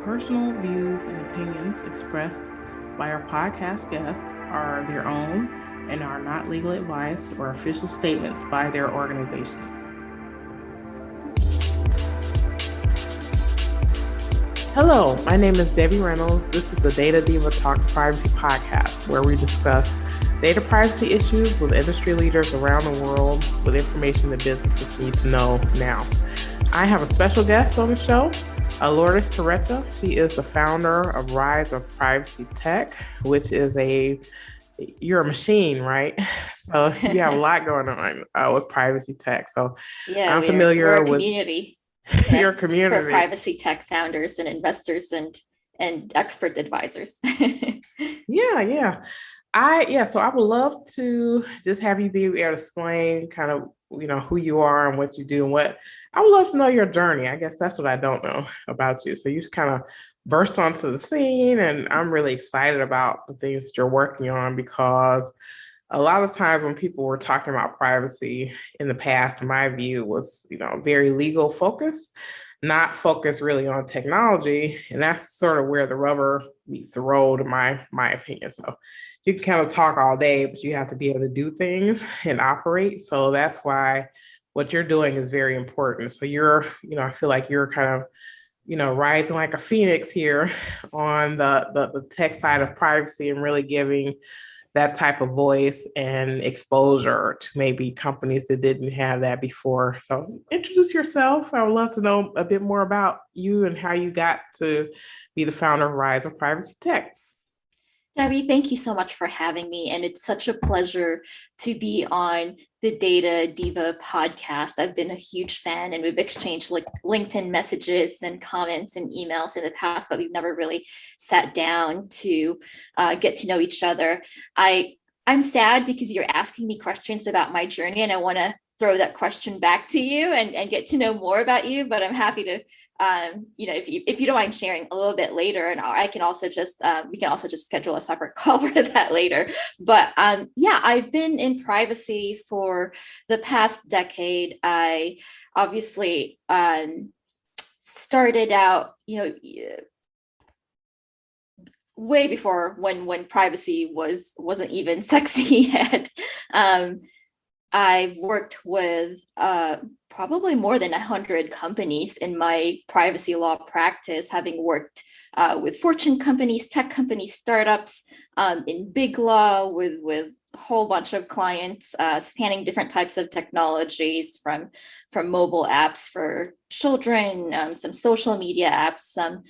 personal views and opinions expressed by our podcast guests are their own and are not legal advice or official statements by their organizations. Hello, my name is Debbie Reynolds. This is the Data Diva Talks Privacy Podcast, where we discuss data privacy issues with industry leaders around the world with information that businesses need to know now. I have a special guest on the show, Lourdes Torreta. She is the founder of Rise of Privacy Tech, which is you're a machine, right? So you have a lot going on with privacy tech. So yeah, I'm familiar we're a with community. your community For privacy tech founders and investors and expert advisors. Yeah. So I would love to just have you be able to explain kind of, who you are and what you do and what I would love to know your journey. I guess that's what I don't know about you. So you just kind of burst onto the scene, and I'm really excited about the things that you're working on, because a lot of times when people were talking about privacy in the past, my view was, very legal focused, not focused really on technology. And that's sort of where the rubber meets the road, in my opinion. So you can kind of talk all day, but you have to be able to do things and operate. So that's why what you're doing is very important. So I feel like you're kind of, rising like a phoenix here on the tech side of privacy and really giving that type of voice and exposure to maybe companies that didn't have that before. So introduce yourself. I would love to know a bit more about you and how you got to be the founder of Rise of Privacy Tech. Debbie, thank you so much for having me. And it's such a pleasure to be on the Data Diva podcast. I've been a huge fan, and we've exchanged LinkedIn messages and comments and emails in the past, but we've never really sat down to get to know each other. I'm sad because you're asking me questions about my journey, and I want to throw that question back to you and get to know more about you. But I'm happy to, if you don't mind sharing a little bit later, and I can also we can also just schedule a separate call for that later. But I've been in privacy for the past decade. I obviously started out, way before when privacy wasn't even sexy yet. I've worked with probably more than 100 companies in my privacy law practice, having worked with Fortune companies, tech companies, startups, in big law with a whole bunch of clients spanning different types of technologies, from mobile apps for children, some social media apps, some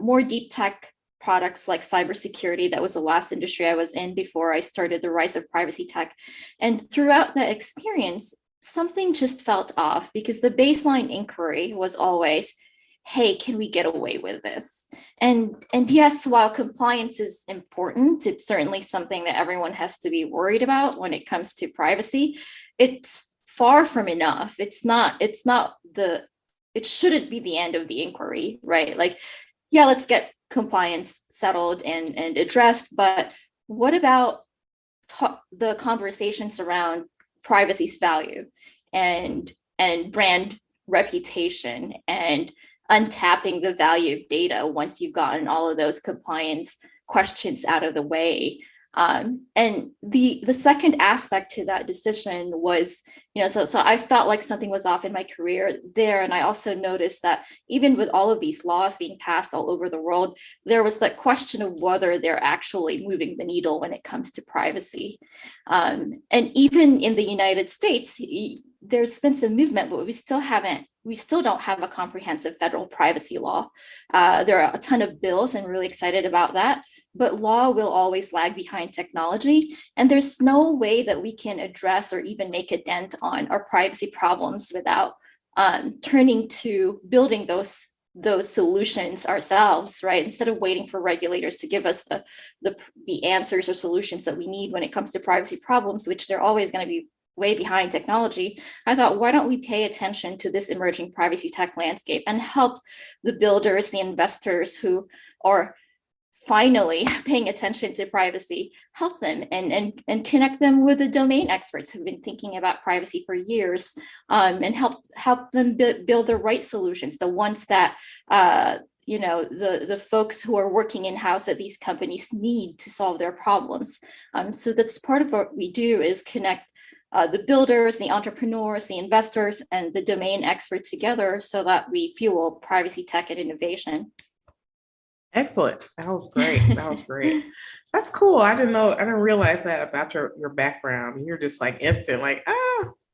more deep tech products like cybersecurity. That was the last industry I was in before I started the Rise of Privacy Tech. And throughout that experience, something just felt off, because the baseline inquiry was always, hey, can we get away with this? And yes, while compliance is important, it's certainly something that everyone has to be worried about when it comes to privacy. It's far from enough. It shouldn't be the end of the inquiry, right? Let's get compliance settled and addressed, but what about the conversations around privacy's value and brand reputation and untapping the value of data once you've gotten all of those compliance questions out of the way? And the second aspect to that decision was, so I felt like something was off in my career there. And I also noticed that even with all of these laws being passed all over the world, there was that question of whether they're actually moving the needle when it comes to privacy. And even in the United States, there's been some movement, but we still don't have a comprehensive federal privacy law. There are a ton of bills, and really excited about that. But law will always lag behind technology. And there's no way that we can address or even make a dent on our privacy problems without turning to building those solutions ourselves, right? Instead of waiting for regulators to give us the answers or solutions that we need when it comes to privacy problems, which they're always going to be way behind technology. I thought, why don't we pay attention to this emerging privacy tech landscape and help the builders, the investors who are finally paying attention to privacy, help them and connect them with the domain experts who've been thinking about privacy for years, and help them build the right solutions, the ones that the folks who are working in-house at these companies need to solve their problems. So that's part of what we do, is connect the builders, the entrepreneurs, the investors, and the domain experts together so that we fuel privacy tech and innovation. Excellent. That was great. That was great. That's cool. I didn't know, I didn't realize that about your background. You're just like instant, like,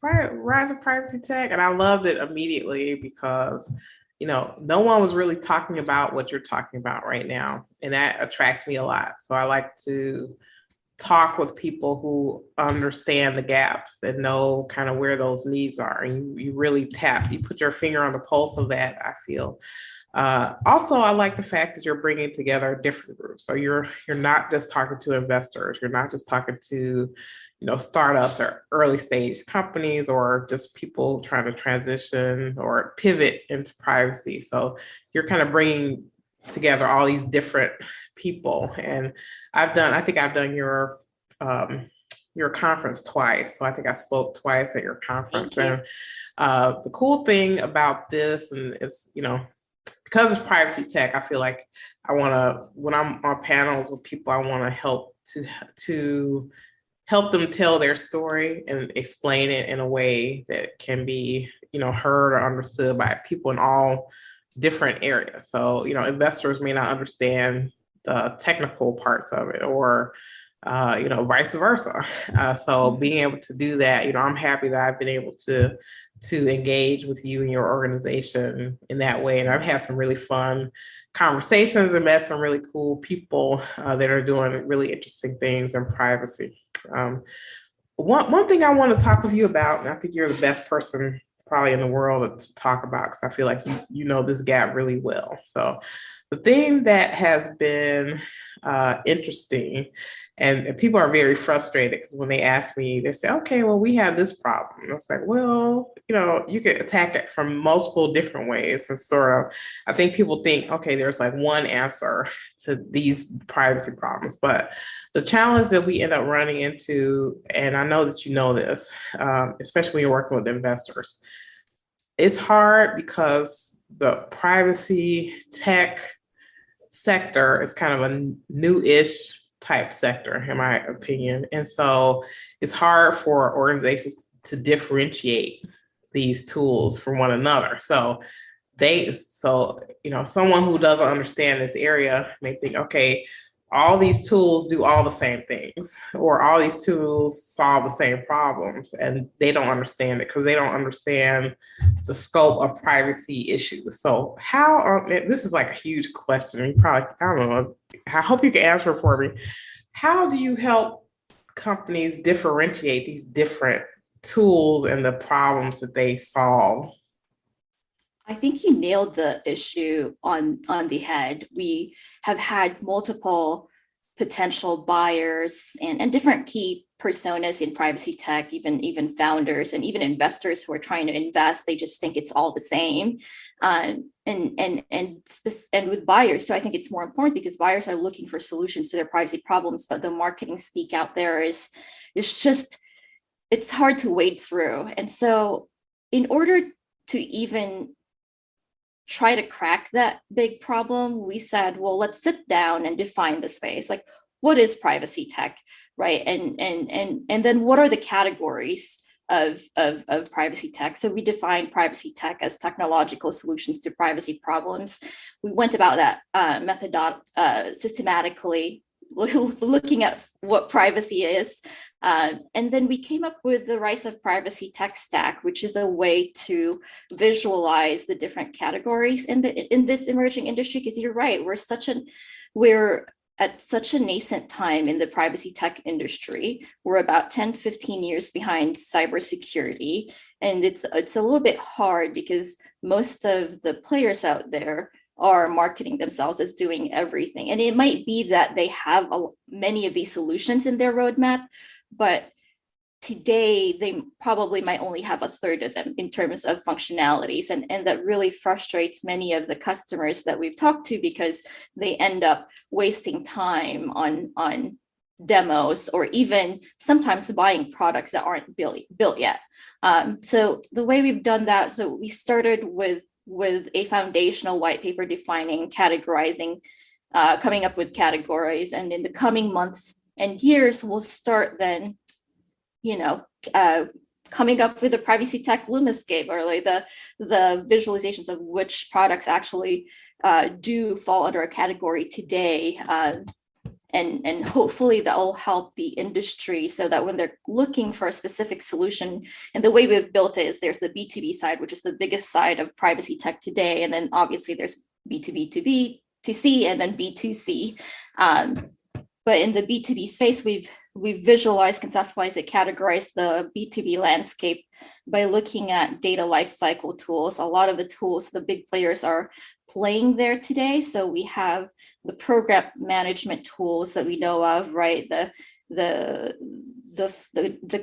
rise of privacy tech. And I loved it immediately because, no one was really talking about what you're talking about right now. And that attracts me a lot. So I like to talk with people who understand the gaps and know kind of where those needs are. And you really you put your finger on the pulse of that, I feel. Also, I like the fact that you're bringing together different groups. So you're not just talking to investors. You're not just talking to, startups or early stage companies, or just people trying to transition or pivot into privacy. So you're kind of bringing together all these different people. And I think I've done your conference twice. So I think I spoke twice at your conference. And the cool thing about this, and it's, because it's privacy tech, I feel like when I'm on panels with people, I want to help to help them tell their story and explain it in a way that can be, heard or understood by people in all different areas. So, investors may not understand the technical parts of it, or vice versa. So being able to do that, I'm happy that I've been able to engage with you and your organization in that way. And I've had some really fun conversations and met some really cool people that are doing really interesting things in privacy. One thing I want to talk with you about, and I think you're the best person probably in the world to talk about, because I feel like you know this gap really well. So the thing that has been interesting, and people are very frustrated because when they ask me, they say, okay, well, we have this problem. And it's like, well, you could attack it from multiple different ways. And sort of, I think people think, okay, there's like one answer to these privacy problems. But the challenge that we end up running into, and I know that you know this, especially when you're working with investors, it's hard because the privacy tech sector is kind of a new-ish type sector, in my opinion. And so it's hard for organizations to differentiate these tools from one another. So someone who doesn't understand this area may think, okay, all these tools do all the same things, or all these tools solve the same problems, and they don't understand it because they don't understand the scope of privacy issues. So this is like a huge question. You probably, I don't know, I hope you can answer it for me. How do you help companies differentiate these different tools and the problems that they solve? I think you nailed the issue on the head. We have had multiple potential buyers and different key personas in privacy tech, even founders and even investors who are trying to invest. They just think it's all the same. And with buyers, so I think it's more important because buyers are looking for solutions to their privacy problems, but the marketing speak out there is just, it's hard to wade through. And so in order to even try to crack that big problem, we said, well, let's sit down and define the space. Like, what is privacy tech, right? And then what are the categories of privacy tech? So we defined privacy tech as technological solutions to privacy problems. We went about that systematically, looking at what privacy is. And then we came up with the Rise of Privacy Tech Stack, which is a way to visualize the different categories in this emerging industry. Because you're right, we're at such a nascent time in the privacy tech industry. We're about 10, 15 years behind cybersecurity. And it's a little bit hard because most of the players out there are marketing themselves as doing everything. And it might be that they have many of these solutions in their roadmap, but today they probably might only have a third of them in terms of functionalities. And that really frustrates many of the customers that we've talked to because they end up wasting time on demos, or even sometimes buying products that aren't built yet. So the way we've done that, so we started with with a foundational white paper defining, categorizing, coming up with categories. And in the coming months and years, we'll start then, coming up with a privacy tech LUMAscape, or like the visualizations of which products actually do fall under a category today. And hopefully that will help the industry so that when they're looking for a specific solution, and the way we've built it is there's the B2B side, which is the biggest side of privacy tech today. And then obviously there's B2B to B to C, and then B2C. But in the B2B space, we've visualized, conceptualized, and categorized the B2B landscape by looking at data lifecycle tools. A lot of the tools, the big players are playing there today. So we have the program management tools that we know of, right? The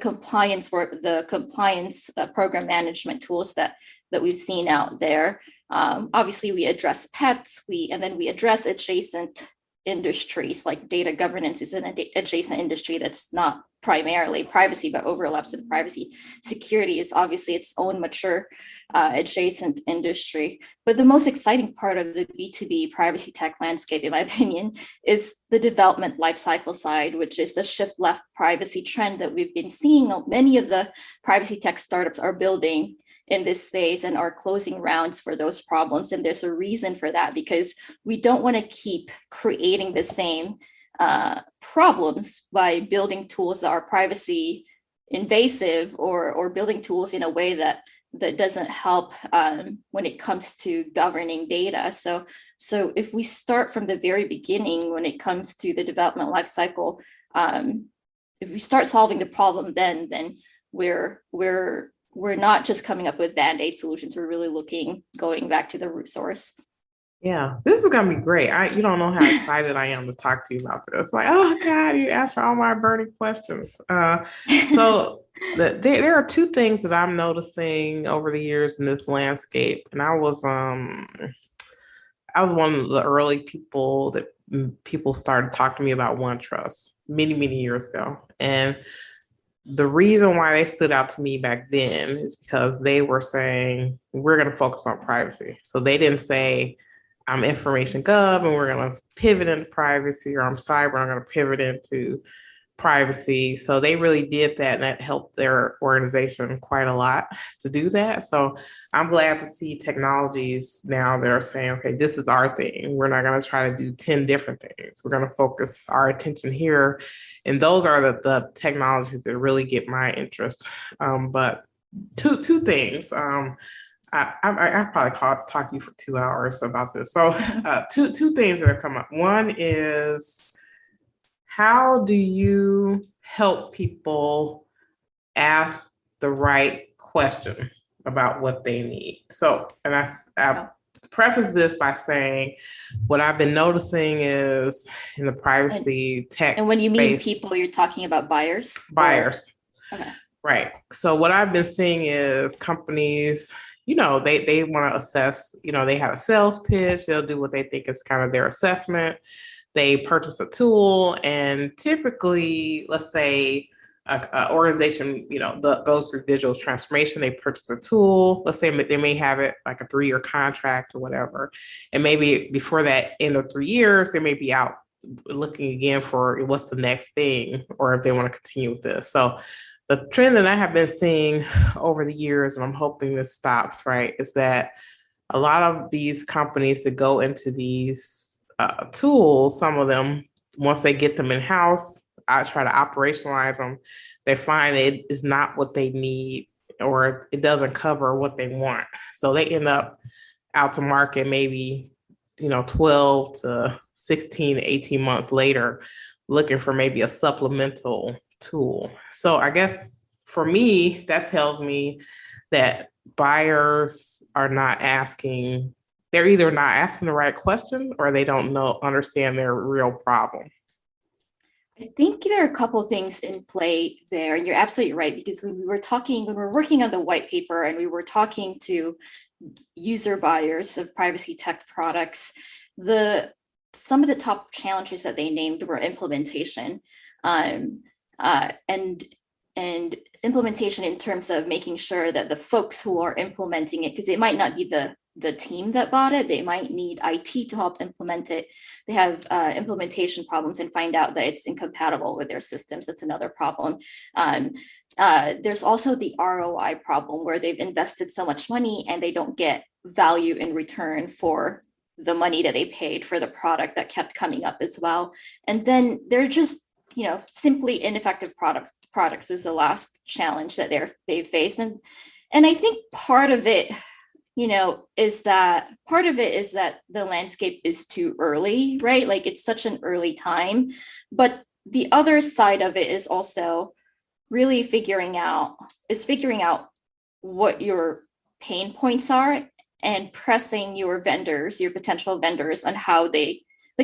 compliance work, the compliance program management tools that we've seen out there. Obviously, we address pets, and then we address adjacent industries, like data governance is an adjacent industry that's not primarily privacy, but overlaps with privacy. Security is obviously its own mature adjacent industry. But the most exciting part of the B2B privacy tech landscape, in my opinion, is the development lifecycle side, which is the shift left privacy trend that we've been seeing. Many of the privacy tech startups are building in this space and are closing rounds for those problems. And there's a reason for that, because we don't want to keep creating the same problems by building tools that are privacy invasive, or building tools in a way that doesn't help when it comes to governing data. So if we start from the very beginning when it comes to the development lifecycle, if we start solving the problem, then we're not just coming up with Band-Aid solutions. We're really going back to the root source. Yeah, this is gonna be great. You don't know how excited I am to talk to you about this. Like, oh God, you asked for all my burning questions. So there are two things that I'm noticing over the years in this landscape, and I was one of the early people that people started talking to me about OneTrust many years ago, and the reason why they stood out to me back then is because they were saying, we're going to focus on privacy. So they didn't say, I'm information gov and we're going to pivot into privacy, or I'm cyber, I'm going to pivot into privacy. So they really did that, and that helped their organization quite a lot to do that. So I'm glad to see technologies now that are saying, okay, this is our thing. We're not going to try to do 10 different things. We're going to focus our attention here. And those are the technologies that really get my interest. But two things. I probably talk to you for 2 hours about this. So two things that have come up. One is, how do you help people ask the right question about what they need? So, and I preface this by saying, what I've been noticing is in the privacy tech And when you mean space, people, you're talking about buyers? Buyers. Okay. Right. So what I've been seeing is companies, they want to assess, they have a sales pitch. They'll do what they think is kind of their assessment. They purchase a tool, and typically, let's say an organization, goes through digital transformation. They purchase a tool. Let's say they may have it like a 3-year contract or whatever. And maybe before that end of 3 years, they may be out looking again for what's the next thing, or if they want to continue with this. So the trend that I have been seeing over the years, and I'm hoping this stops, right, is that a lot of these companies that go into these tools, some of them, once they get them in-house, I try to operationalize them, they find it is not what they need, or it doesn't cover what they want. So they end up out to market maybe, 12 to 16 to 18 months later, looking for maybe a supplemental tool. So I guess for me, that tells me that buyers are not asking, they're either not asking the right question, or they don't understand their real problem. I think there are a couple of things in play there. And you're absolutely right, because when we were working on the white paper and we were talking to user buyers of privacy tech products, some of the top challenges that they named were implementation. And implementation in terms of making sure that the folks who are implementing it, because it might not be the the team that bought it. They might need IT to help implement it. They have implementation problems and find out that it's incompatible with their systems. That's another problem. There's also the ROI problem where they've invested so much money and they don't get value in return for the money that they paid for the product that kept coming up as well. And then they're just, simply ineffective products was the last challenge that they faced. And I think part of it, is that the landscape is too early, right? Like it's such an early time. But the other side of it is also really figuring out what your pain points are and pressing your potential vendors on how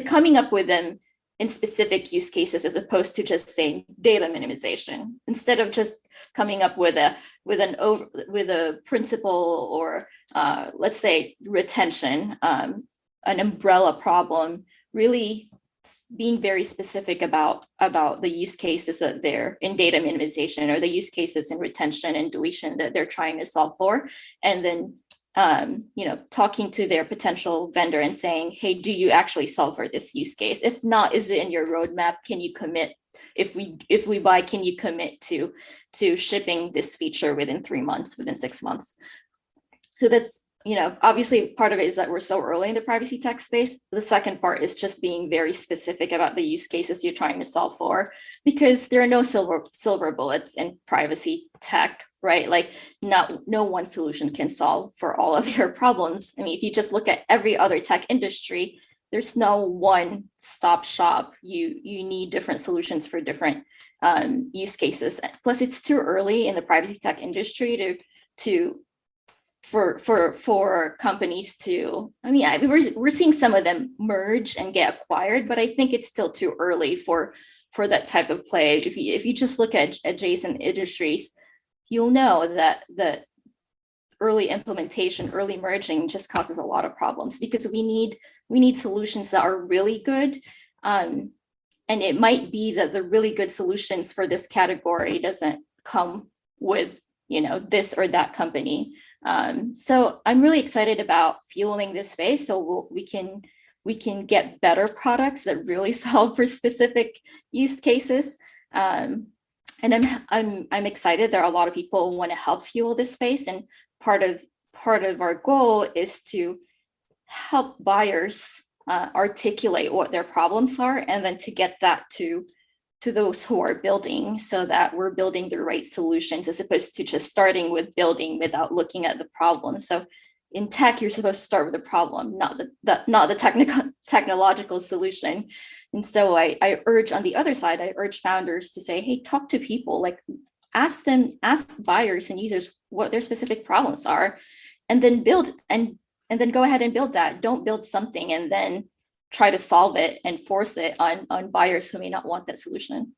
coming up with them in specific use cases, as opposed to just saying data minimization, instead of just coming up with a principle or let's say retention, an umbrella problem, really being very specific about the use cases that they're in data minimization, or the use cases in retention and deletion that they're trying to solve for. And then talking to their potential vendor and saying, hey, do you actually solve for this use case? If not, is it in your roadmap? Can you commit? If we buy, can you commit to shipping this feature within 3 months, within 6 months? So that's, obviously part of it is that we're so early in the privacy tech space. The second part is just being very specific about the use cases you're trying to solve for, because there are no silver bullets in privacy tech, right? Like no one solution can solve for all of your problems. I mean, if you just look at every other tech industry, there's no one stop shop. You need different solutions for different use cases. Plus, it's too early in the privacy tech industry for companies to, we're seeing some of them merge and get acquired, but I think it's still too early for that type of play. If you just look at adjacent industries, you'll know that the early implementation, early merging just causes a lot of problems, because we need solutions that are really good. And it might be that the really good solutions for this category doesn't come with, this or that company. So I'm really excited about fueling this space, so we can get better products that really solve for specific use cases. And I'm excited. There are a lot of people who want to help fuel this space, and part of our goal is to help buyers articulate what their problems are, and then to get that to those who are building, so that we're building the right solutions, as opposed to just starting with building without looking at the problem. So in tech, you're supposed to start with the problem, not the technological solution. And so I urge, on the other side, I urge founders to say, hey, talk to people, like ask buyers and users what their specific problems are, and then build and then go ahead and build that. Don't build something and then try to solve it and force it on buyers who may not want that solution.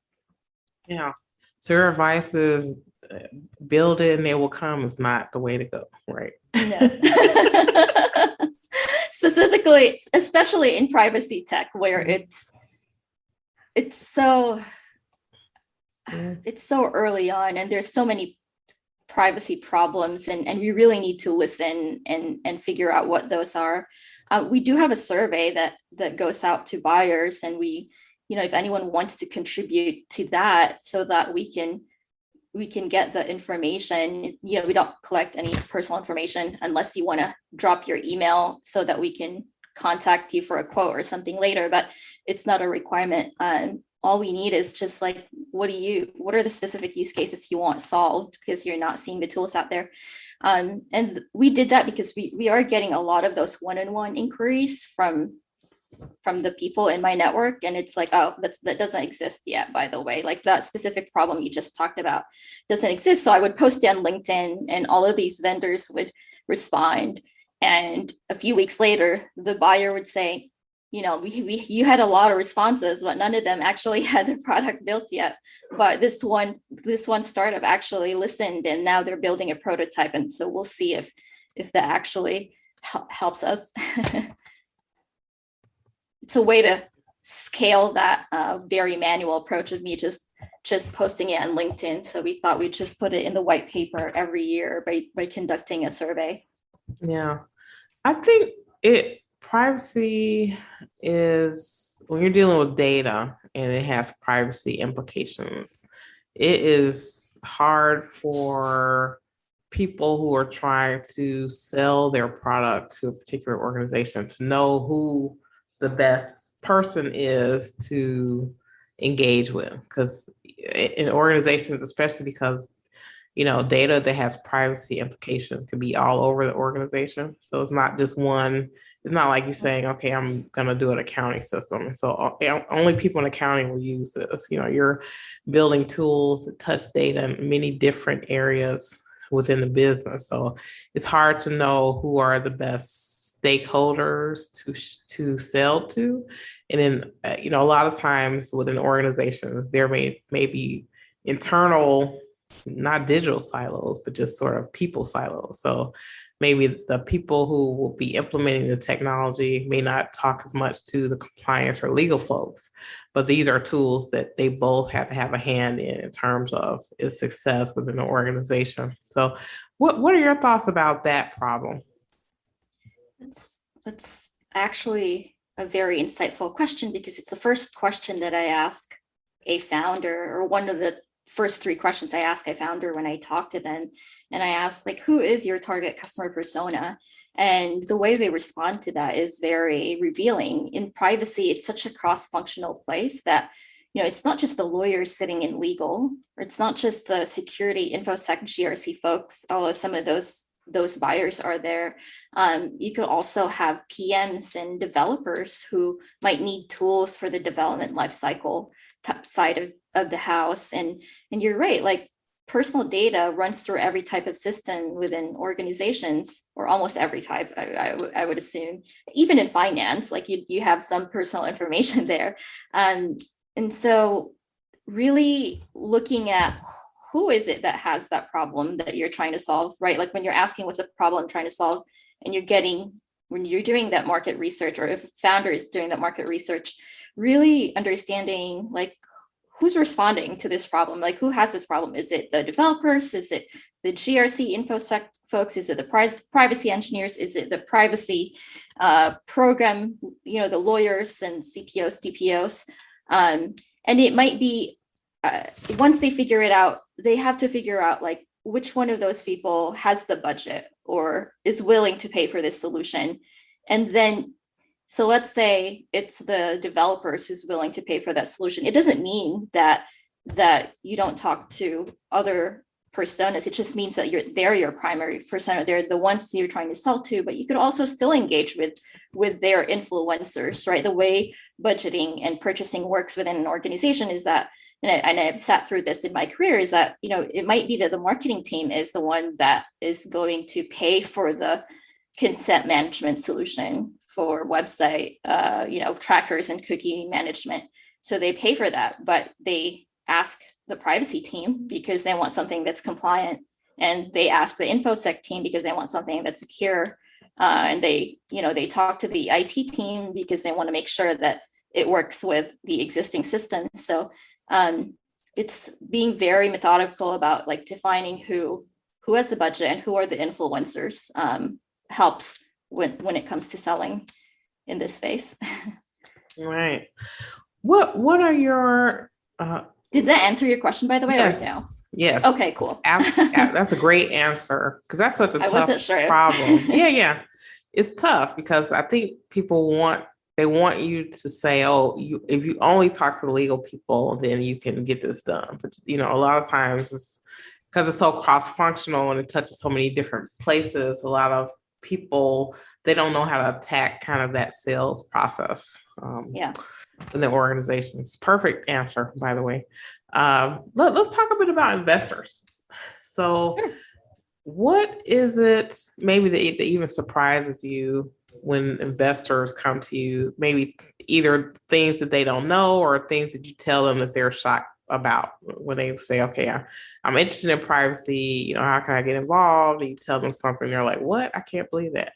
Yeah. So your advice is build it and it will come is not the way to go, right? No. Specifically, especially in privacy tech, where it's so early on, and there's so many privacy problems, and we really need to listen and figure out what those are. We do have a survey that goes out to buyers, and we, if anyone wants to contribute to that, so that we can get the information. We don't collect any personal information unless you want to drop your email so that we can contact you for a quote or something later, but it's not a requirement. All we need is just like, what are the specific use cases you want solved, because you're not seeing the tools out there. And we did that because we are getting a lot of those one-on-one inquiries from the people in my network, and it's like, oh, that doesn't exist yet, by the way. Like that specific problem you just talked about doesn't exist. So I would post it on LinkedIn, and all of these vendors would respond, and a few weeks later the buyer would say, you had a lot of responses, but none of them actually had the product built yet. But this one startup actually listened, and now they're building a prototype. And so we'll see if that actually helps us. It's a way to scale that very manual approach of me just posting it on LinkedIn. So we thought we'd just put it in the white paper every year by conducting a survey. Yeah. I think privacy is when you're dealing with data and it has privacy implications, it is hard for people who are trying to sell their product to a particular organization to know who the best person is to engage with. Because in organizations, especially because data that has privacy implications could be all over the organization. So it's not just one. It's not like you're saying, okay, I'm going to do an accounting system. And so only people in accounting will use this. You're building tools that touch data in many different areas within the business. So it's hard to know who are the best stakeholders to sell to. And then, a lot of times within organizations, there may be internal, not digital silos, but just sort of people silos. So maybe the people who will be implementing the technology may not talk as much to the compliance or legal folks, but these are tools that they both have to have a hand in terms of its success within the organization. So what are your thoughts about that problem? That's actually a very insightful question, because it's the first question that I ask a founder, or one of the first three questions I ask a founder when I talk to them. And I ask, like, who is your target customer persona? And the way they respond to that is very revealing. In privacy, it's such a cross-functional place that, it's not just the lawyers sitting in legal, or it's not just the security, InfoSec, GRC folks, although some of those buyers are there. You could also have PMs and developers who might need tools for the development lifecycle side of the house. And you're right, like, personal data runs through every type of system within organizations, or almost every type, I would assume. Even in finance, like, you have some personal information there. And so really looking at who is it that has that problem that you're trying to solve, right? Like, when you're asking what's a problem I'm trying to solve, and when you're doing that market research, or if a founder is doing that market research, really understanding, like, who's responding to this problem? Like, who has this problem? Is it the developers? Is it the GRC InfoSec folks? Is it the privacy engineers? Is it the privacy program, the lawyers and CPOs, DPOs? And it might be, once they figure it out, they have to figure out, like, which one of those people has the budget or is willing to pay for this solution. And then, so let's say it's the developers who's willing to pay for that solution. It doesn't mean that you don't talk to other personas. It just means that they're your primary persona. They're the ones you're trying to sell to, but you could also still engage with their influencers, right? The way budgeting and purchasing works within an organization is that, and I've sat through this in my career, is that, it might be that the marketing team is the one that is going to pay for the consent management solution for website, trackers and cookie management. So they pay for that, but they ask the privacy team because they want something that's compliant, and they ask the InfoSec team because they want something that's secure, and they talk to the IT team because they want to make sure that it works with the existing system. So it's being very methodical about, like, defining who has the budget and who are the influencers, helps when it comes to selling in this space. Right. What are your did that answer your question, by the way? Yes. Right now? Yes. Okay, cool. That's a great answer, because that's such a tough problem. Yeah. It's tough because I think people want you to say, oh, if you only talk to the legal people, then you can get this done. But a lot of times it's because it's so cross-functional and it touches so many different places. A lot of people, they don't know how to attack kind of that sales process. In the organizations. Perfect answer, by the way. Let's talk a bit about investors. So, what is it maybe that even surprises you when investors come to you? Maybe either things that they don't know or things that you tell them that they're shocked about when they say, "Okay, I'm interested in privacy. How can I get involved?" And you tell them something, they're like, "What? I can't believe that."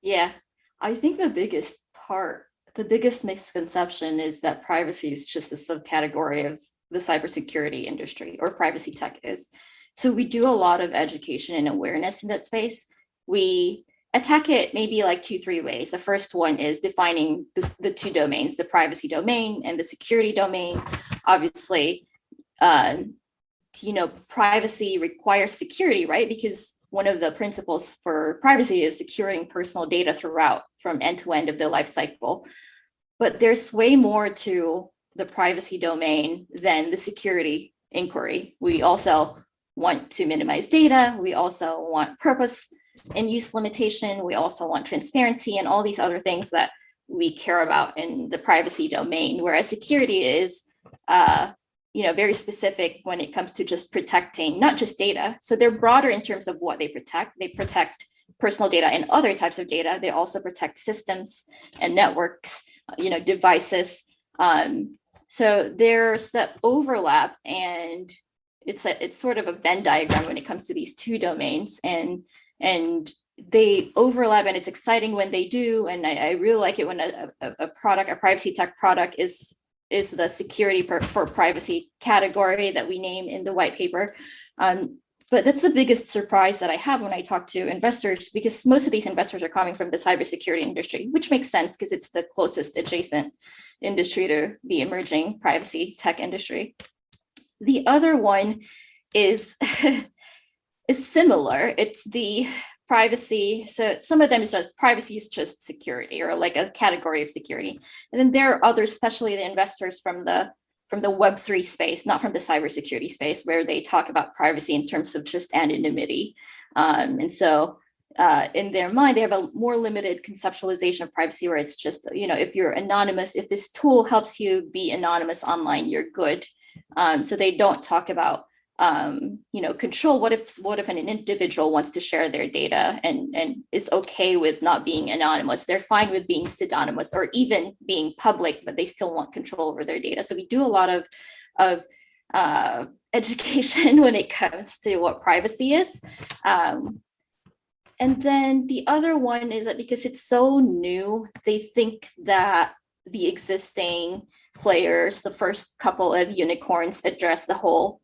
Yeah, I think the biggest misconception is that privacy is just a subcategory of the cybersecurity industry, or privacy tech is. So we do a lot of education and awareness in that space. We attack it maybe like 2-3 ways. The first one is defining the two domains, the privacy domain and the security domain. Obviously, privacy requires security, right? Because one of the principles for privacy is securing personal data throughout, from end to end of the life cycle. But there's way more to the privacy domain than the security inquiry. We also want to minimize data. We also want purpose and use limitation. We also want transparency and all these other things that we care about in the privacy domain, whereas security is very specific when it comes to just protecting not just data. So they're broader in terms of what they protect. They protect personal data and other types of data. They also protect systems and networks, devices. So there's that overlap, and it's sort of a Venn diagram when it comes to these two domains, and they overlap, and it's exciting when they do. And I really like it when a privacy tech product is the security for privacy category that we name in the white paper. But that's the biggest surprise that I have when I talk to investors, because most of these investors are coming from the cybersecurity industry, which makes sense because it's the closest adjacent industry to the emerging privacy tech industry. The other one is similar. It's the privacy. So some of them is just privacy is just security, or like a category of security. And then there are others, especially the investors from the Web3 space, not from the cybersecurity space, where they talk about privacy in terms of just anonymity. And so in their mind, they have a more limited conceptualization of privacy, where it's just, if you're anonymous, if this tool helps you be anonymous online, you're good. So they don't talk about control. What if an individual wants to share their data and is okay with not being anonymous? They're fine with being pseudonymous or even being public, but they still want control over their data. So we do a lot of education when it comes to what privacy is. And then the other one is that because it's so new, they think that the existing players, the first couple of unicorns, address the whole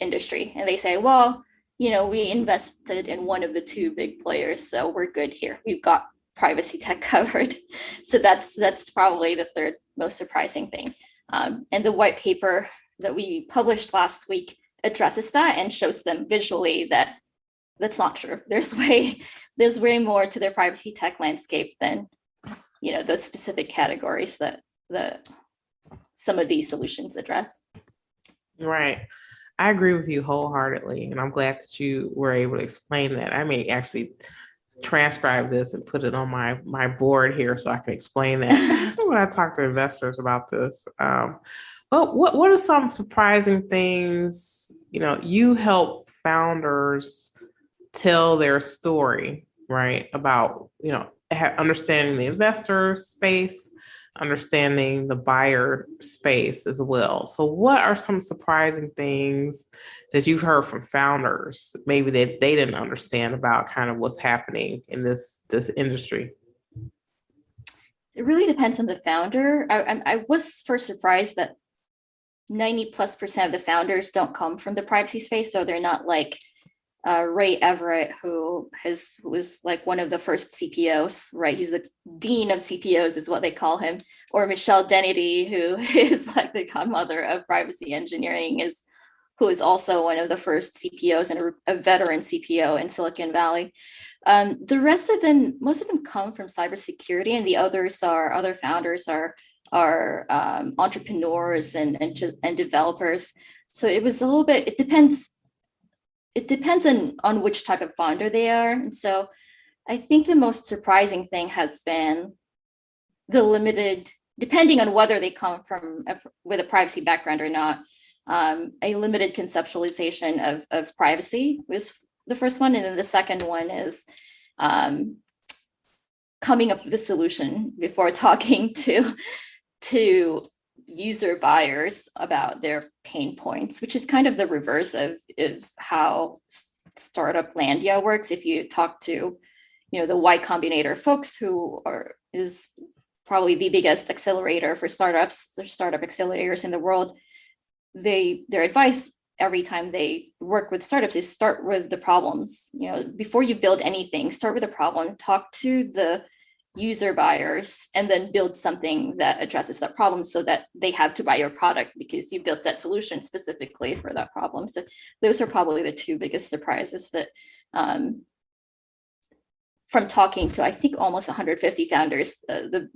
industry. And they say, well, we invested in one of the two big players, so we're good here. We've got privacy tech covered. So that's probably the third most surprising thing. And the white paper that we published last week addresses that and shows them visually that that's not true. There's way more to their privacy tech landscape than those specific categories that some of these solutions address. Right. I agree with you wholeheartedly, and I'm glad that you were able to explain that. I may actually transcribe this and put it on my board here so I can explain that when I talk to investors about this. But what are some surprising things? You help founders tell their story, right? About understanding the investor space, understanding the buyer space as well. So what are some surprising things that you've heard from founders, maybe that they didn't understand about kind of what's happening in this industry? It really depends on the founder. I was first surprised that 90+% of the founders don't come from the privacy space. So they're not like Ray Everett, who was like one of the first CPOs, right? He's the dean of CPOs is what they call him. Or Michelle Dennedy, who is like the godmother of privacy engineering, who is also one of the first CPOs and a veteran CPO in Silicon Valley. The rest of them, most of them come from cybersecurity, and the other founders are entrepreneurs and developers. So it was a little bit, it depends on which type of founder they are. And so I think the most surprising thing has been the limited, depending on whether they come from with a privacy background or not, a limited conceptualization of privacy was the first one. And then the second one is coming up with a solution before talking to user buyers about their pain points, which is kind of the reverse of how startup Landia works. If you talk to, the Y Combinator folks, who is probably the biggest accelerator for startups, there's startup accelerators in the world, their advice every time they work with startups is start with the problems. Before you build anything, start with a problem, talk to the user buyers, and then build something that addresses that problem so that they have to buy your product because you built that solution specifically for that problem. So those are probably the two biggest surprises that from talking to, I think, almost 150 founders,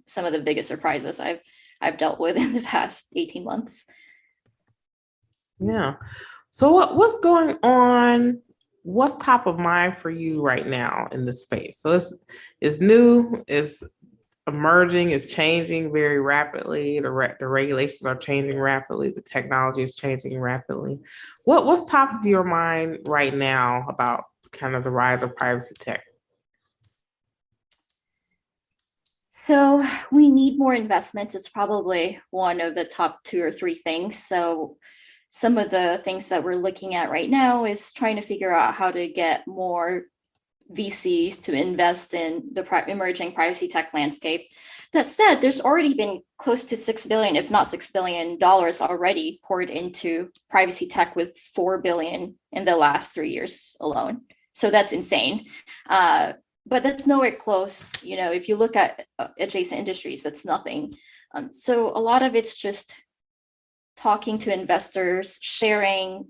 some of the biggest surprises I've dealt with in the past 18 months. Yeah. So what's going on? What's top of mind for you right now in this space? So it's new, it's emerging, it's changing very rapidly. The regulations are changing rapidly. The technology is changing rapidly. What's top of your mind right now about kind of the rise of privacy tech? So we need more investments. It's probably one of the top 2 or 3 things. So some of the things that we're looking at right now is trying to figure out how to get more VCs to invest in the emerging privacy tech landscape. That said, there's already been close to $6 billion, if not $6 billion already poured into privacy tech, with $4 billion in the last 3 years alone. So that's insane. But that's nowhere close. If you look at adjacent industries, that's nothing. So a lot of it's just talking to investors, sharing,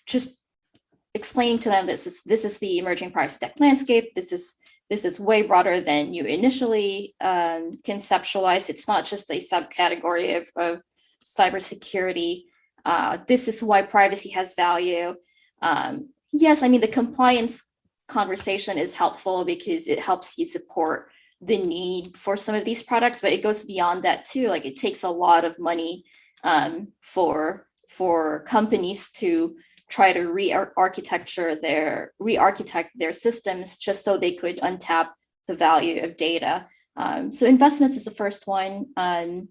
just explaining to them this is the emerging privacy tech landscape. This is way broader than you initially conceptualized. It's not just a subcategory of cybersecurity. This is why privacy has value. Yes, I mean, the compliance conversation is helpful because it helps you support the need for some of these products, but it goes beyond that too. Like, it takes a lot of money for companies to try to re-architect their systems just so they could untap the value of data. So investments is the first one. And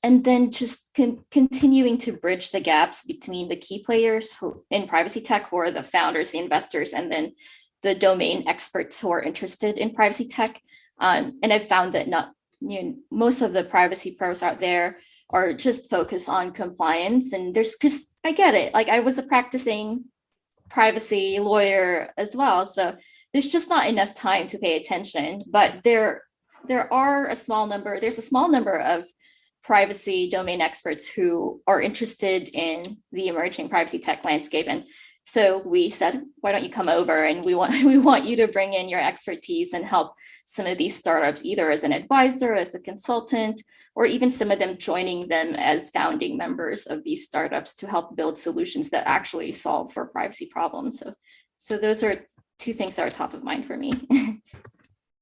then just continuing to bridge the gaps between the key players in privacy tech, who are the founders, the investors, and then the domain experts who are interested in privacy tech. And I've found that most of the privacy pros out there are just focused on compliance. And because I get it. Like, I was a practicing privacy lawyer as well. So there's just not enough time to pay attention. But there's a small number of privacy domain experts who are interested in the emerging privacy tech landscape. And so we said, why don't you come over, and we want you to bring in your expertise and help some of these startups, either as an advisor, as a consultant, or even some of them joining them as founding members of these startups to help build solutions that actually solve for privacy problems. So those are 2 things that are top of mind for me.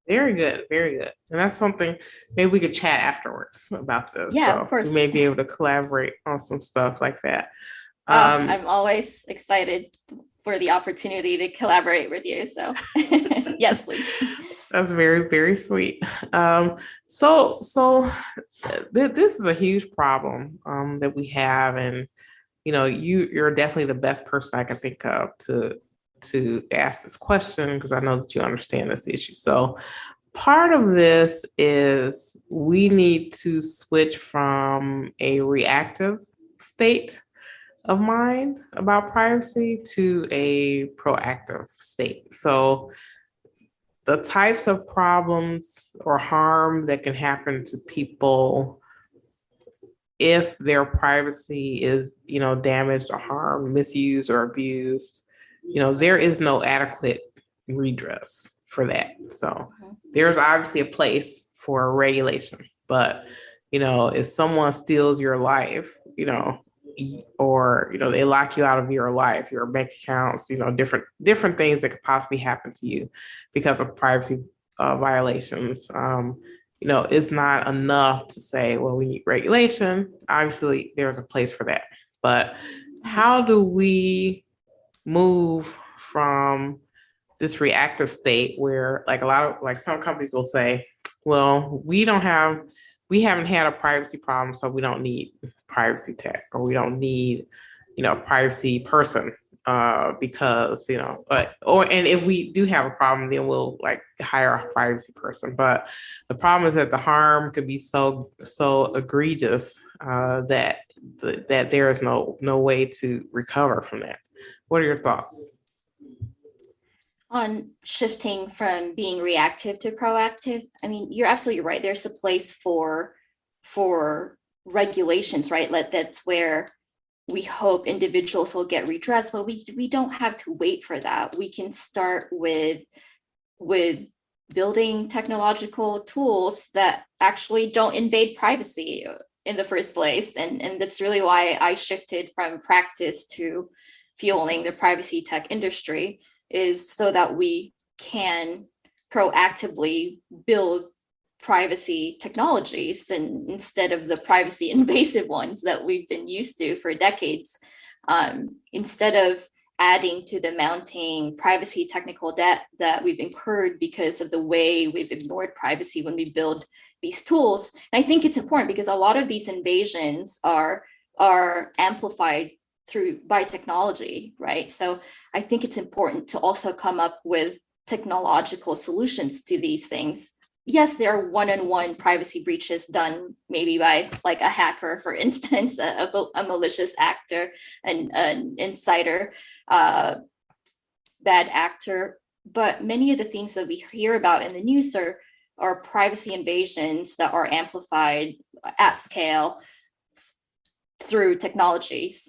Very good, very good. And that's something maybe we could chat afterwards about this. Yeah, so of course. We may be able to collaborate on some stuff like that. I'm always excited for the opportunity to collaborate with you. So yes, please. That's very, very sweet. So this is a huge problem that we have, and you're definitely the best person I can think of to ask this question, because I know that you understand this issue. So part of this is we need to switch from a reactive state of mind about privacy to a proactive state. So the types of problems or harm that can happen to people if their privacy is, damaged or harmed, misused or abused, there is no adequate redress for that. So there's obviously a place for regulation, but, if someone steals your life, or they lock you out of your life, your bank accounts, different things that could possibly happen to you because of privacy violations. It's not enough to say, well, we need regulation. Obviously, there's a place for that, but how do we move from this reactive state where, like some companies will say, well, we haven't had a privacy problem, so we don't need privacy tech, or we don't need, a privacy person, because, and if we do have a problem, then we'll hire a privacy person. But the problem is that the harm could be so egregious that that there is no way to recover from that. What are your thoughts? On shifting from being reactive to proactive, I mean, you're absolutely right. There's a place for regulations, right? That's where we hope individuals will get redressed, but we don't have to wait for that. We can start with building technological tools that actually don't invade privacy in the first place. And that's really why I shifted from practice to fueling the privacy tech industry, is so that we can proactively build privacy technologies, and instead of the privacy invasive ones that we've been used to for decades. Instead of adding to the mounting privacy technical debt that we've incurred because of the way we've ignored privacy when we build these tools. And I think it's important because a lot of these invasions are amplified by technology, right? So I think it's important to also come up with technological solutions to these things. Yes, there are one-on-one privacy breaches done maybe by like a hacker, for instance, a malicious actor, an insider, bad actor. But many of the things that we hear about in the news are privacy invasions that are amplified at scale through technologies.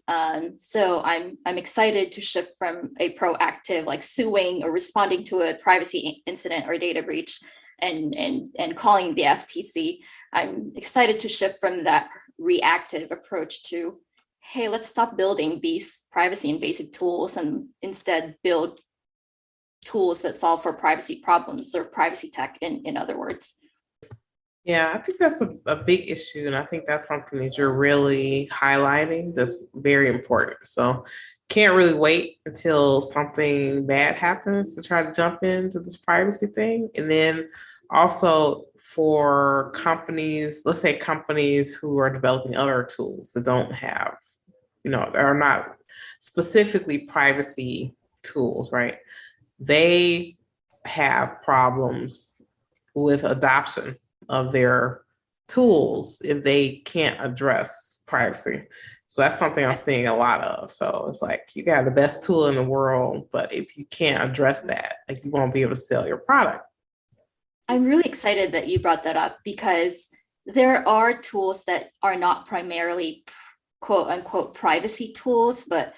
So I'm excited to shift from a proactive, like suing or responding to a privacy incident or data breach and calling the FTC. I'm excited to shift from that reactive approach to, hey, let's stop building these privacy invasive tools and instead build tools that solve for privacy problems, or privacy tech, in other words. Yeah, I think that's a big issue. And I think that's something that you're really highlighting that's very important. So can't really wait until something bad happens to try to jump into this privacy thing. And then also for companies, let's say companies who are developing other tools that don't have, are not specifically privacy tools, right? They have problems with adoption of their tools if they can't address privacy. So that's something I'm seeing a lot of. So it's like you got the best tool in the world, but if you can't address that, like you won't be able to sell your product. I'm really excited that you brought that up because there are tools that are not primarily quote unquote privacy tools, but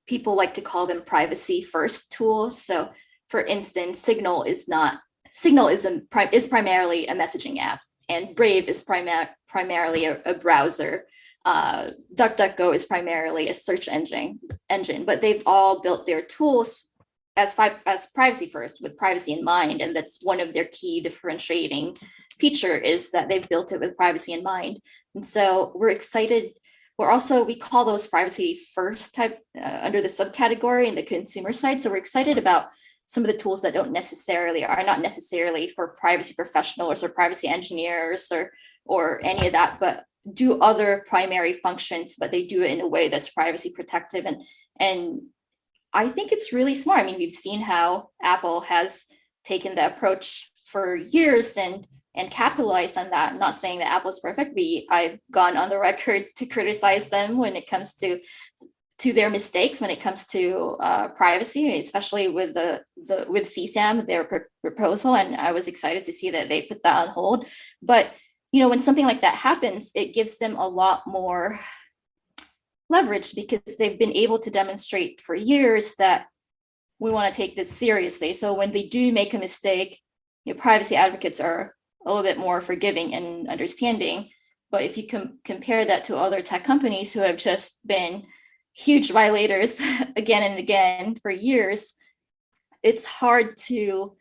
people like to call them privacy first tools. So for instance, Signal is primarily a messaging app, and Brave is primarily a browser. DuckDuckGo is primarily a search engine, but they've all built their tools as privacy first, with privacy in mind, and that's one of their key differentiating feature, is that they've built it with privacy in mind. And so we're excited. We call those privacy first type under the subcategory in the consumer side. So we're excited about some of the tools that are not necessarily for privacy professionals or privacy engineers or any of that, but do other primary functions, but they do it in a way that's privacy protective. And I think it's really smart. I mean, we've seen how Apple has taken the approach for years and capitalized on that. I'm not saying that Apple's perfect. I've gone on the record to criticize them when it comes to their mistakes when it comes to privacy, especially with with CSAM, their proposal. And I was excited to see that they put that on hold. But when something like that happens, it gives them a lot more leverage because they've been able to demonstrate for years that we want to take this seriously. So when they do make a mistake, privacy advocates are a little bit more forgiving and understanding. But if you compare that to other tech companies who have just been huge violators again and again for years, it's hard to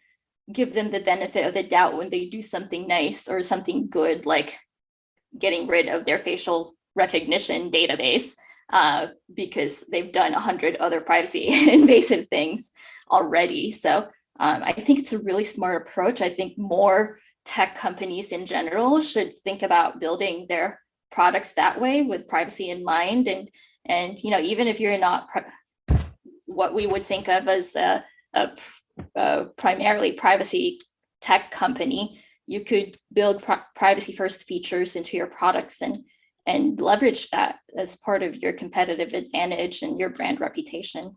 give them the benefit of the doubt when they do something nice or something good, like getting rid of their facial recognition database, because they've done 100 other privacy invasive things already. So I think it's a really smart approach. I think more tech companies in general should think about building their products that way with privacy in mind. And even if you're not what we would think of as a primarily privacy tech company, you could build privacy first features into your products and leverage that as part of your competitive advantage and your brand reputation.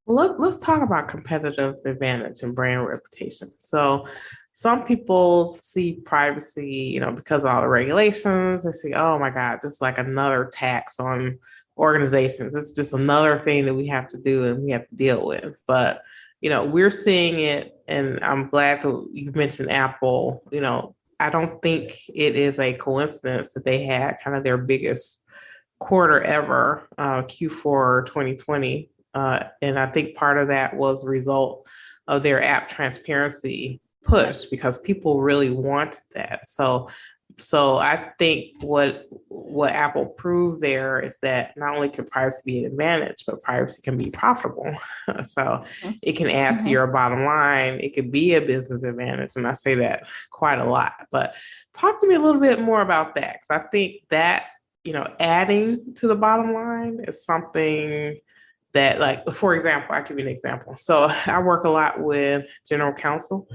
Let's talk about competitive advantage and brand reputation. So some people see privacy, because of all the regulations, they say, oh my God, this is like another tax on organizations. It's just another thing that we have to do and we have to deal with. But, we're seeing it, and I'm glad that you mentioned Apple. I don't think it is a coincidence that they had kind of their biggest quarter ever, Q4 2020. And I think part of that was a result of their app transparency push because people really wanted that. So I think what Apple proved there is that not only can privacy be an advantage, but privacy can be profitable. So it can add to your bottom line. It could be a business advantage. And I say that quite a lot. But talk to me a little bit more about that, because I think that, adding to the bottom line is something that, like, for example, I'll give you an example. So I work a lot with general counsel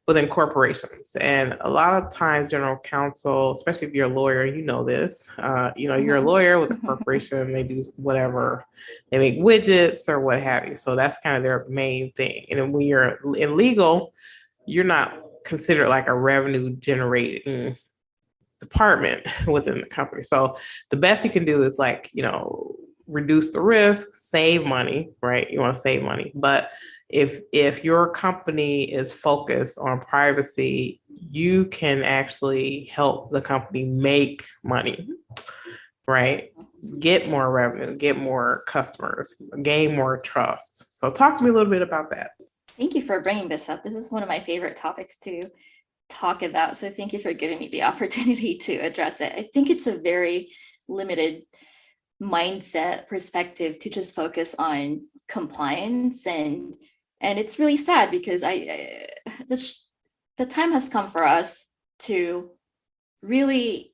within corporations. And a lot of times general counsel, especially if you're a lawyer, this, you're a lawyer with a corporation, they do whatever, they make widgets or what have you. So that's kind of their main thing. And then when you're in legal, you're not considered like a revenue generating department within the company. So the best you can do is like, reduce the risk, save money, right? You want to save money. But if your company is focused on privacy, you can actually help the company make money, right? Get more revenue, get more customers, gain more trust. So talk to me a little bit about that. Thank you for bringing this up. This is one of my favorite topics to talk about. So thank you for giving me the opportunity to address it. I think it's a very limited mindset perspective to just focus on compliance, and it's really sad because the time has come for us to really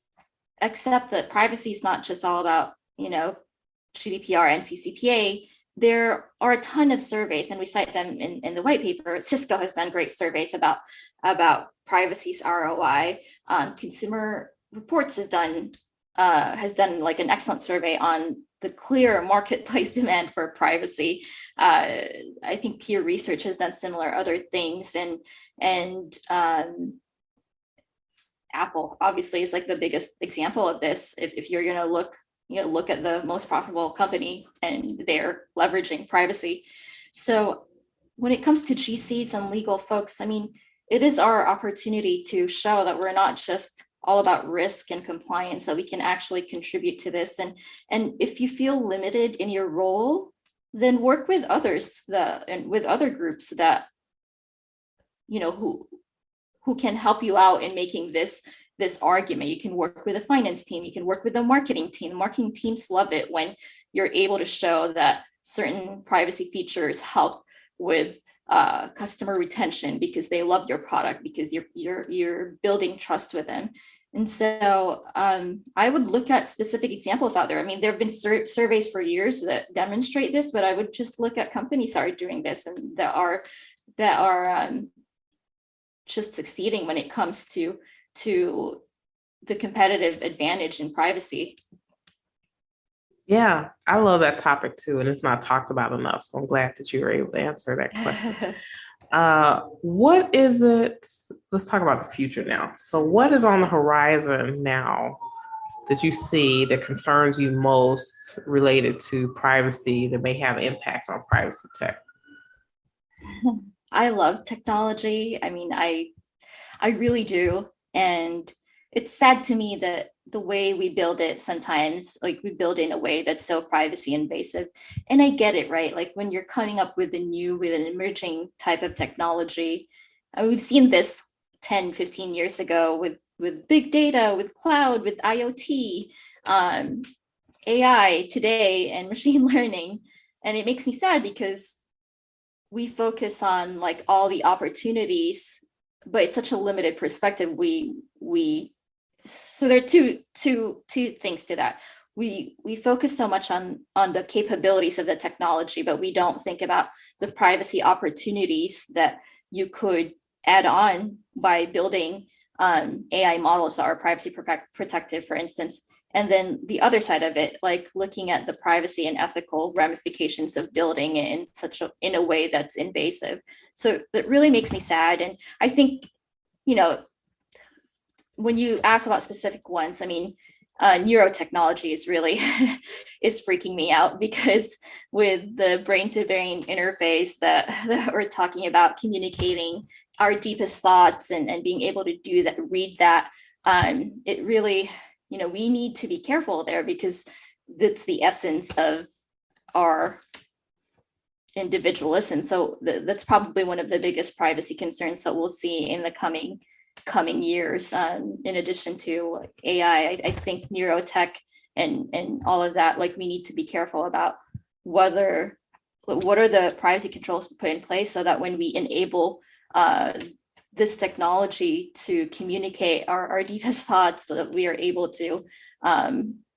accept that privacy is not just all about GDPR and CCPA. There are a ton of surveys, and we cite them in the white paper. Cisco has done great surveys about privacy's ROI. Consumer Reports has done like an excellent survey on the clear marketplace demand for privacy. I think Peer Research has done similar other things, and Apple obviously is like the biggest example of this. If you're going to look at the most profitable company, and they're leveraging privacy. So when it comes to GCs and legal folks, I mean, it is our opportunity to show that we're not just all about risk and compliance, that we can actually contribute to this. And if you feel limited in your role, then work with others and with other groups that, who can help you out in making this argument. You can work with a finance team, you can work with a marketing team. Marketing teams love it when you're able to show that certain privacy features help with customer retention because they love your product, because you're building trust with them. And so I would look at specific examples out there. I mean, there have been surveys for years that demonstrate this, but I would just look at companies that are doing this and that are just succeeding when it comes to the competitive advantage in privacy. Yeah, I love that topic too, and it's not talked about enough. So I'm glad that you were able to answer that question. What is it? Let's talk about the future now. So what is on the horizon now that you see that concerns you most related to privacy that may have impact on privacy tech? I love technology. I mean, I really do. And it's sad to me that the way we build it sometimes, like we build in a way that's so privacy invasive. And I get it, right? Like when you're coming up with an emerging type of technology, and we've seen this 10, 15 years ago with big data, with cloud, with IoT, AI today, and machine learning. And it makes me sad because we focus on like all the opportunities, but it's such a limited perspective. So there are two things to that. We focus so much on the capabilities of the technology, but we don't think about the privacy opportunities that you could add on by building AI models that are privacy protective, for instance. And then the other side of it, like looking at the privacy and ethical ramifications of building it in a way that's invasive. So that really makes me sad. And I think, you know, when you ask about specific ones, I mean, neurotechnology is really is freaking me out, because with the brain to brain interface that we're talking about, communicating our deepest thoughts and being able to do that, read that, it really, we need to be careful there, because that's the essence of our individualism. So that's probably one of the biggest privacy concerns that we'll see in the coming years. In addition to AI, I think neurotech and all of that, like, we need to be careful about what are the privacy controls put in place, so that when we enable this technology to communicate our deepest thoughts, so that we are able to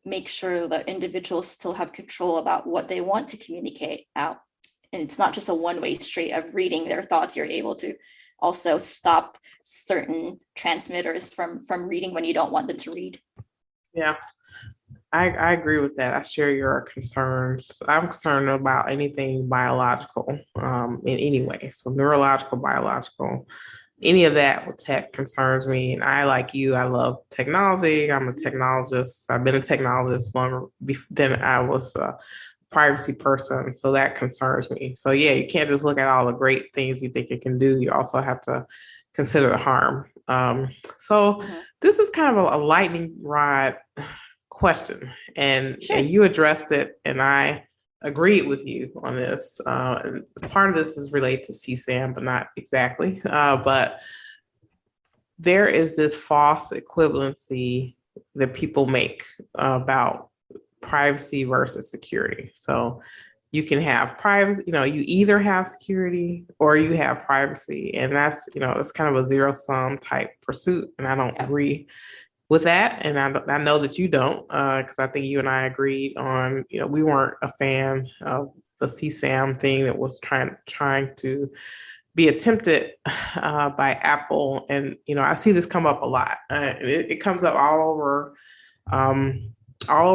make sure that individuals still have control about what they want to communicate out. And it's not just a one-way street of reading their thoughts. You're able to also stop certain transmitters from reading when you don't want them to read. Yeah, I agree with that. I share your concerns. I'm concerned about anything biological in any way. So neurological, biological, any of that with tech concerns me. And I, like you, I love technology. I'm a technologist. I've been a technologist longer than I was a privacy person. So that concerns me. So yeah, you can't just look at all the great things you think it can do. You also have to consider the harm. So this is kind of a lightning rod question, and Sure. and you addressed it, and I agreed with you on this. And part of this is related to CSAM, but not exactly. But there is this false equivalency that people make about privacy versus security. So you can have privacy, you either have security or you have privacy. And that's, it's kind of a zero sum type pursuit. And I don't agree with that. And I know that you don't, because I think you and I agreed on, we weren't a fan of the CSAM thing that was trying to be attempted by Apple. And, I see this come up a lot. It comes up all over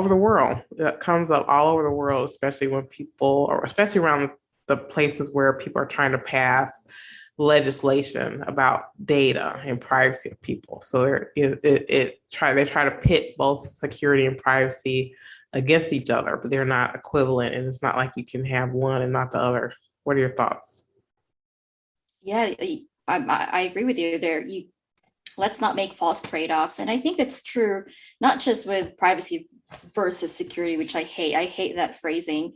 the world. It comes up all over the world, especially when people, or especially around the places where people are trying to pass legislation about data and privacy of people. So they try to pit both security and privacy against each other, but they're not equivalent, and it's not like you can have one and not the other. What are your thoughts? Yeah, I agree with you there. Let's not make false trade-offs. And I think it's true, not just with privacy versus security, which I hate. I hate that phrasing.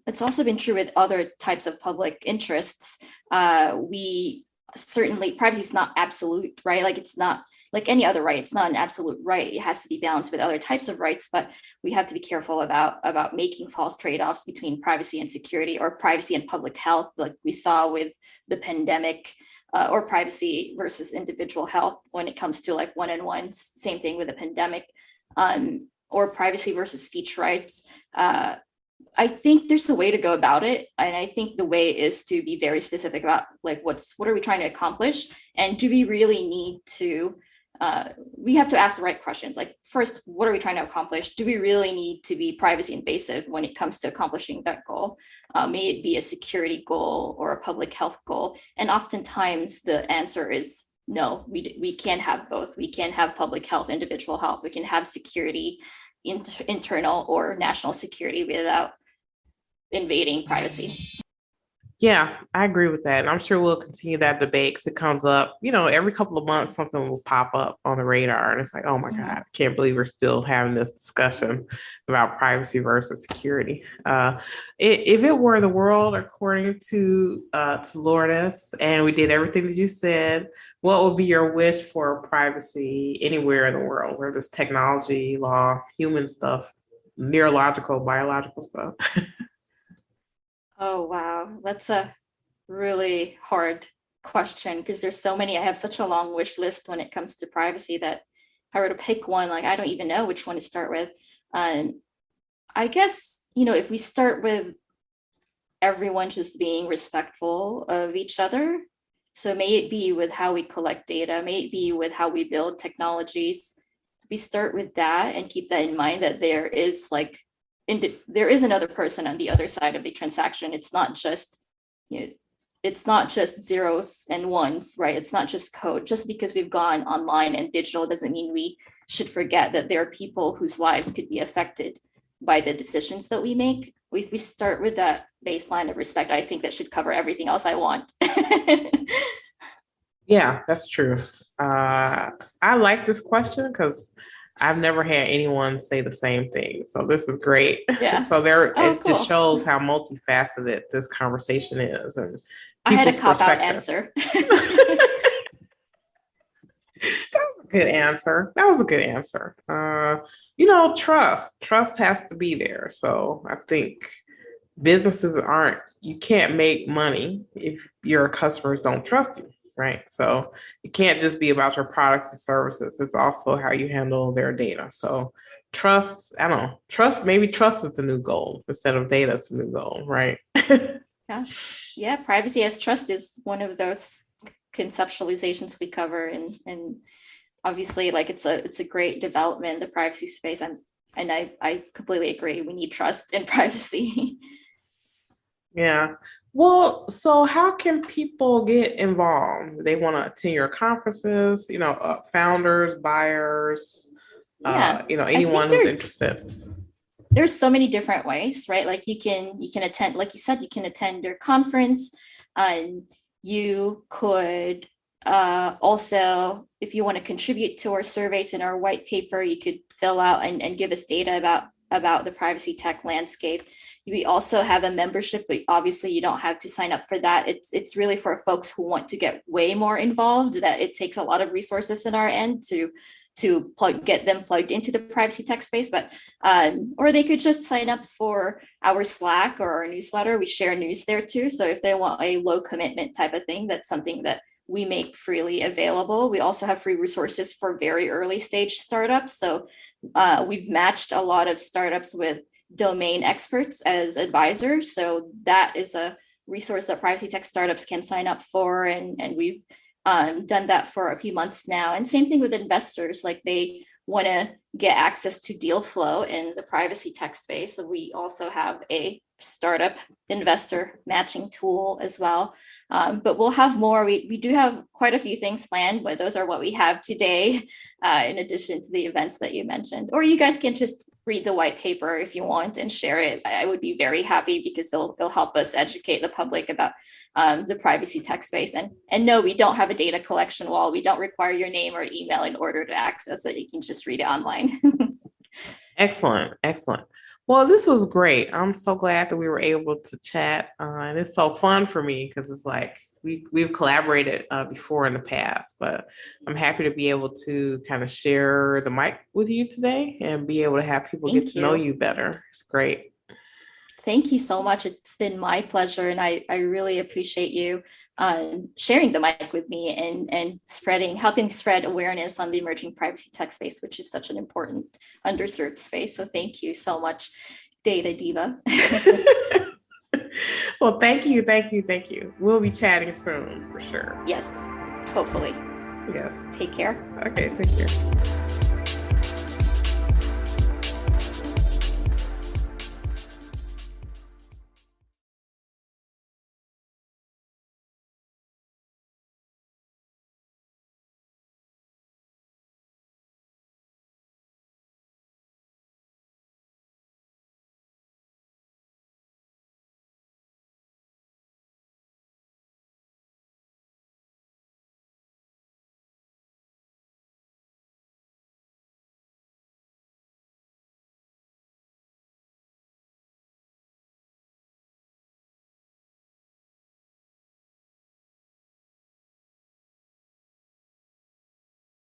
It's also been true with other types of public interests. We certainly, privacy is not absolute, right? Like, it's not like any other right. It's not an absolute right. It has to be balanced with other types of rights, but we have to be careful about making false trade-offs between privacy and security, or privacy and public health, like we saw with the pandemic. Or privacy versus individual health when it comes to like one-on-one, same thing with the pandemic, or privacy versus speech rights. I think there's a way to go about it. And I think the way is to be very specific about like, what are we trying to accomplish? And do we really need to, we have to ask the right questions. Like, first, what are we trying to accomplish? Do we really need to be privacy invasive when it comes to accomplishing that goal? May it be a security goal or a public health goal? And oftentimes the answer is no, we can't have both. We can't have public health, individual health. We can have security, internal or national security, without invading privacy. Yeah, I agree with that. And I'm sure we'll continue that debate because it comes up, every couple of months, something will pop up on the radar. And it's like, oh my God, I can't believe we're still having this discussion about privacy versus security. If it were the world according to Lourdes, and we did everything that you said, what would be your wish for privacy anywhere in the world, where there's technology, law, human stuff, neurological, biological stuff? Oh, wow. That's a really hard question, because there's so many. I have such a long wish list when it comes to privacy that if I were to pick one, like, I don't even know which one to start with. I guess, if we start with everyone just being respectful of each other. So may it be with how we collect data, may it be with how we build technologies. We start with that and keep that in mind, that there is another person on the other side of the transaction. It's not just, it's not just zeros and ones, right? It's not just code. Just because we've gone online and digital doesn't mean we should forget that there are people whose lives could be affected by the decisions that we make. If we start with that baseline of respect, I think that should cover everything else I want. Yeah, that's true. I like this question because I've never had anyone say the same thing. So this is great. Yeah. So there, Oh, it cool. just shows how multifaceted this conversation is, and I had a people's cop-out perspective. answer. Good answer. That was a good answer. Trust has to be there. So I think you can't make money if your customers don't trust you, right? So it can't just be about your products and services. It's also how you handle their data. So maybe trust is the new goal instead of data is the new goal, right? Yeah. Privacy as trust is one of those conceptualizations we cover, and obviously, like, it's a great development in the privacy space. I completely agree. We need trust and privacy. Yeah. Well, so how can people get involved? They want to attend your conferences, founders, buyers, Yeah. anyone who's interested. There's so many different ways, right? Like you can attend, like you said, you can attend your conference. You could also, if you want to contribute to our surveys in our white paper, you could fill out and give us data about the privacy tech landscape. We also have a membership, but obviously you don't have to sign up for that. It's really for folks who want to get way more involved, that it takes a lot of resources in our end to get them plugged into the privacy tech space. But or they could just sign up for our Slack or our newsletter. We share news there too. So if they want a low commitment type of thing, that's something that we make freely available. We also have free resources for very early stage startups. So we've matched a lot of startups with domain experts as advisors. So that is a resource that privacy tech startups can sign up for. And we've done that for a few months now. And same thing with investors, like they want to get access to deal flow in the privacy tech space. So we also have a startup investor matching tool as well. But we'll have more. We do have quite a few things planned, but those are what we have today, in addition to the events that you mentioned. Or you guys can just read the white paper if you want and share it. I would be very happy, because it'll help us educate the public about the privacy tech space. And no, we don't have a data collection wall. We don't require your name or email in order to access it. You can just read it online. Excellent. Well, this was great. I'm so glad that we were able to chat. And it's so fun for me because it's like we've collaborated before in the past, but I'm happy to be able to kind of share the mic with you today and be able to have people get to know you better. It's great. Thank you so much. It's been my pleasure. And I really appreciate you sharing the mic with me and helping spread awareness on the emerging privacy tech space, which is such an important underserved space. So thank you so much, Data Diva. Well, thank you. We'll be chatting soon for sure. Yes, hopefully. Yes. Take care. Okay, take care.